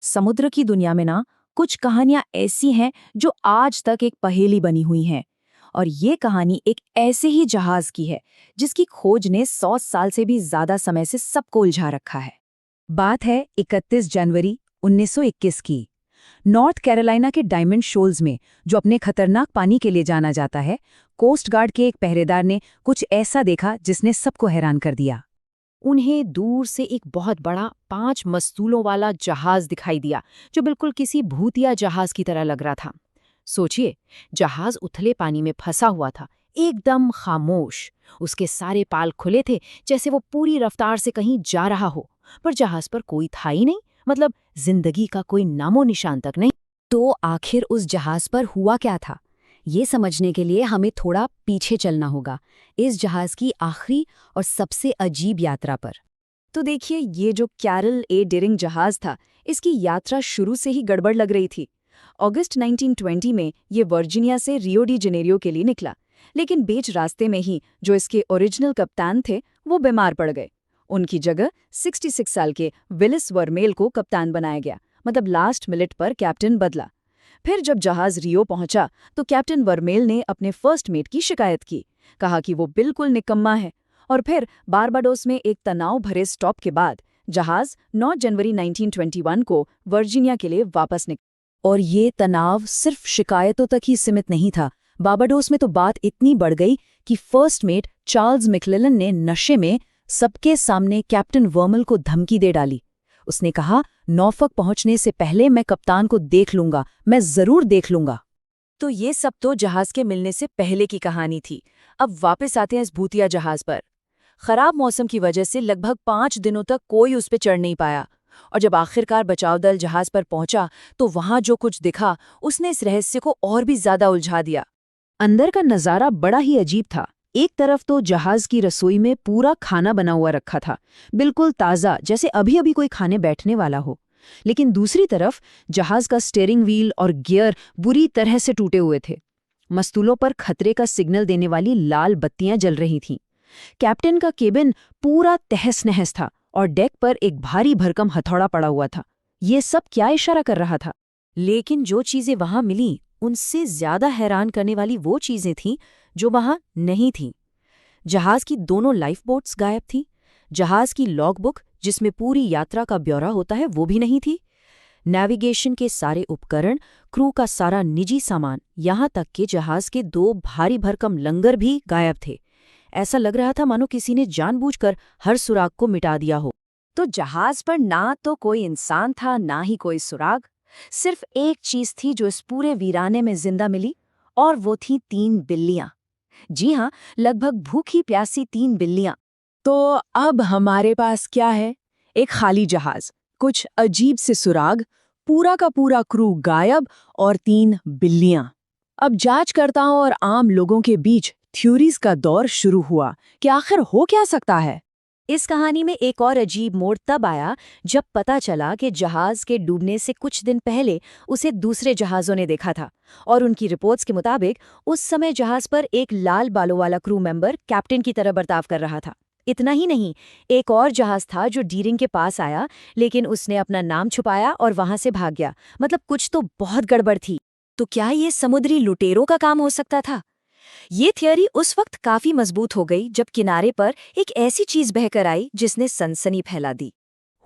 समुद्र की दुनिया में ना कुछ कहानियां ऐसी हैं जो आज तक एक पहेली बनी हुई हैं। और ये कहानी एक ऐसे ही जहाज की है जिसकी खोज ने 100 साल से भी ज्यादा समय से सबको उलझा रखा है। बात है 31 जनवरी 1921 की। नॉर्थ कैरोलिना के डायमंड शोल्स में, जो अपने खतरनाक पानी के लिए जाना जाता है, कोस्ट गार्ड के एक पहरेदार ने कुछ ऐसा देखा जिसने सबको हैरान कर दिया। उन्हें दूर से एक बहुत बड़ा 5 मस्तूलों वाला जहाज दिखाई दिया, जो बिल्कुल किसी भूतिया जहाज की तरह लग रहा था। सोचिए, जहाज उथले पानी में फंसा हुआ था, एकदम खामोश। उसके सारे पाल खुले थे, जैसे वो पूरी रफ्तार से कहीं जा रहा हो। पर जहाज पर कोई था ही नहीं, मतलब जिंदगी का कोई नामो निशान तक नहीं। तो आखिर उस जहाज पर हुआ क्या था? ये समझने के लिए हमें थोड़ा पीछे चलना होगा, इस जहाज की आखिरी और सबसे अजीब यात्रा पर। तो देखिए, ये जो कैरल ए डेरिंग जहाज था, इसकी यात्रा शुरू से ही गड़बड़ लग रही थी। अगस्त 1920 में ये वर्जीनिया से रियो डी जेनेरियो के लिए निकला, लेकिन बीच रास्ते में ही जो इसके ओरिजिनल कप्तान थे वो बीमार पड़ गए। उनकी जगह 66 साल के विलिस वर्मेल को कप्तान बनाया गया, मतलब लास्ट मिनट पर कैप्टन बदला। फिर जब जहाज रियो पहुंचा तो कैप्टन वर्मेल ने अपने फर्स्ट मेट की शिकायत की, कहा कि वो बिल्कुल निकम्मा है। और फिर बारबाडोस में एक तनाव भरे स्टॉप के बाद जहाज 9 जनवरी 1921 को वर्जीनिया के लिए वापस निकला। और ये तनाव सिर्फ शिकायतों तक ही सीमित नहीं था। बारबाडोस में तो बात इतनी बढ़ गई कि फर्स्ट मेट चार्ल्स मैक्लेलन ने नशे में सबके सामने कैप्टन वर्मेल को धमकी दे डाली। उसने कहा, नॉर्फॉक पहुंचने से पहले मैं कप्तान को देख लूंगा, मैं जरूर देख लूंगा। तो ये सब तो जहाज के मिलने से पहले की कहानी थी। अब वापस आते हैं इस भूतिया जहाज पर। खराब मौसम की वजह से लगभग 5 दिनों तक कोई उस पर चढ़ नहीं पाया, और जब आखिरकार बचाव दल जहाज पर पहुंचा तो वहां जो कुछ दिखा उसने इस रहस्य को और भी ज्यादा उलझा दिया। अंदर का नजारा बड़ा ही अजीब था। एक तरफ तो जहाज की रसोई में पूरा खाना बना हुआ रखा था, बिल्कुल ताज़ा, जैसे अभी अभी कोई खाने बैठने वाला हो। लेकिन दूसरी तरफ जहाज का स्टीयरिंग व्हील और गियर बुरी तरह से टूटे हुए थे। मस्तूलों पर खतरे का सिग्नल देने वाली लाल बत्तियां जल रही थीं। कैप्टन का केबिन पूरा तहस नहस था और डेक पर एक भारी भरकम हथौड़ा पड़ा हुआ था। ये सब क्या इशारा कर रहा था? लेकिन जो चीजें वहां मिली, उनसे ज्यादा हैरान करने वाली वो चीजें थीं जो वहां नहीं थीं। जहाज की दोनों लाइफ बोट्स गायब थीं। जहाज की लॉगबुक, जिसमें पूरी यात्रा का ब्यौरा होता है, वो भी नहीं थी। नेविगेशन के सारे उपकरण, क्रू का सारा निजी सामान, यहां तक कि जहाज के 2 भारी भरकम लंगर भी गायब थे। ऐसा लग रहा था मानो किसी ने जानबूझकर हर सुराग को मिटा दिया हो। तो जहाज पर ना तो कोई इंसान था, ना ही कोई सुराग। सिर्फ एक चीज थी जो इस पूरे वीराने में जिंदा मिली, और वो थी 3 बिल्लियां। जी हाँ, लगभग भूखी प्यासी 3 बिल्लियां। तो अब हमारे पास क्या है? एक खाली जहाज, कुछ अजीब से सुराग, पूरा का पूरा क्रू गायब और 3 बिल्लियां। अब जांचकर्ताओं और आम लोगों के बीच थ्योरीज का दौर शुरू हुआ कि आखिर हो क्या सकता है। इस कहानी में एक और अजीब मोड़ तब आया जब पता चला कि जहाज के डूबने से कुछ दिन पहले उसे दूसरे जहाज़ों ने देखा था, और उनकी रिपोर्ट्स के मुताबिक उस समय जहाज पर एक लाल बालों वाला क्रू मेंबर कैप्टन की तरह बर्ताव कर रहा था। इतना ही नहीं, एक और जहाज था जो डीरिंग के पास आया, लेकिन उसने अपना नाम छुपाया और वहां से भाग गया। मतलब कुछ तो बहुत गड़बड़ थी। तो क्या ये समुद्री लुटेरों का काम हो सकता था? ये थियरी उस वक्त काफी मजबूत हो गई जब किनारे पर एक ऐसी चीज बहकर आई जिसने सनसनी फैला दी।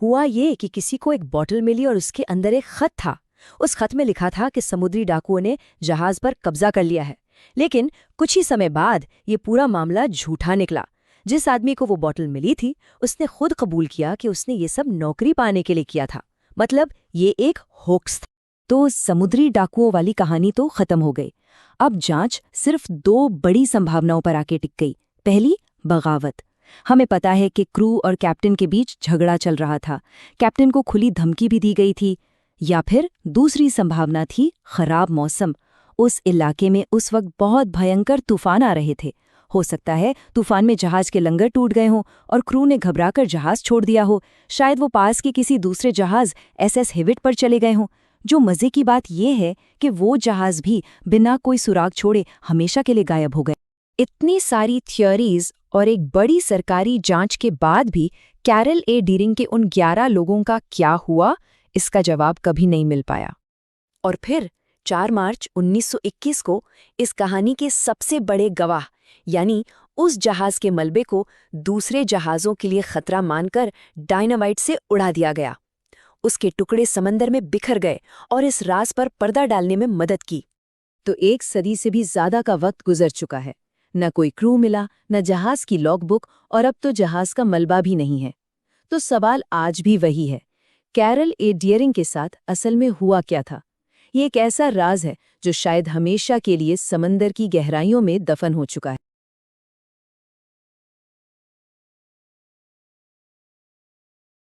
हुआ ये कि किसी को एक बॉटल मिली और उसके अंदर एक खत था। उस खत में लिखा था कि समुद्री डाकुओं ने जहाज पर कब्जा कर लिया है। लेकिन कुछ ही समय बाद ये पूरा मामला झूठा निकला। जिस आदमी को वो बॉटल मिली थी, उसने खुद कबूल किया कि उसने ये सब नौकरी पाने के लिए किया था। मतलब ये एक होक्स था। तो समुद्री डाकुओं वाली कहानी तो खत्म हो गई। अब जांच सिर्फ 2 बड़ी संभावनाओं पर आके टिक गई। पहली, बगावत। हमें पता है कि क्रू और कैप्टन के बीच झगड़ा चल रहा था। कैप्टन को खुली धमकी भी दी गई थी। या फिर दूसरी संभावना थी खराब मौसम। उस इलाके में उस वक्त बहुत भयंकर तूफान आ रहे थे। हो सकता है तूफान में जहाज के लंगर टूट गए हों और क्रू ने घबराकर जहाज छोड़ दिया हो। शायद वो पास के किसी दूसरे जहाज SS हिविट पर चले गए हों। जो मजे की बात यह है कि वो जहाज भी बिना कोई सुराग छोड़े हमेशा के लिए गायब हो गए। इतनी सारी थ्योरीज और एक बड़ी सरकारी जांच के बाद भी कैरल ए डीरिंग के उन 11 लोगों का क्या हुआ, इसका जवाब कभी नहीं मिल पाया। और फिर 4 मार्च 1921 को इस कहानी के सबसे बड़े गवाह यानी उस जहाज के मलबे को दूसरे जहाज़ों के लिए खतरा मानकर डायनामाइट से उड़ा दिया गया। उसके टुकड़े समंदर में बिखर गए और इस राज पर पर्दा डालने में मदद की। तो 1 सदी से भी ज्यादा का वक्त गुजर चुका है। न कोई क्रू मिला, न जहाज की लॉगबुक, और अब तो जहाज का मलबा भी नहीं है। तो सवाल आज भी वही है, कैरल ए डियरिंग के साथ असल में हुआ क्या था? ये एक ऐसा राज है जो शायद हमेशा के लिए समंदर की गहराइयों में दफन हो चुका है।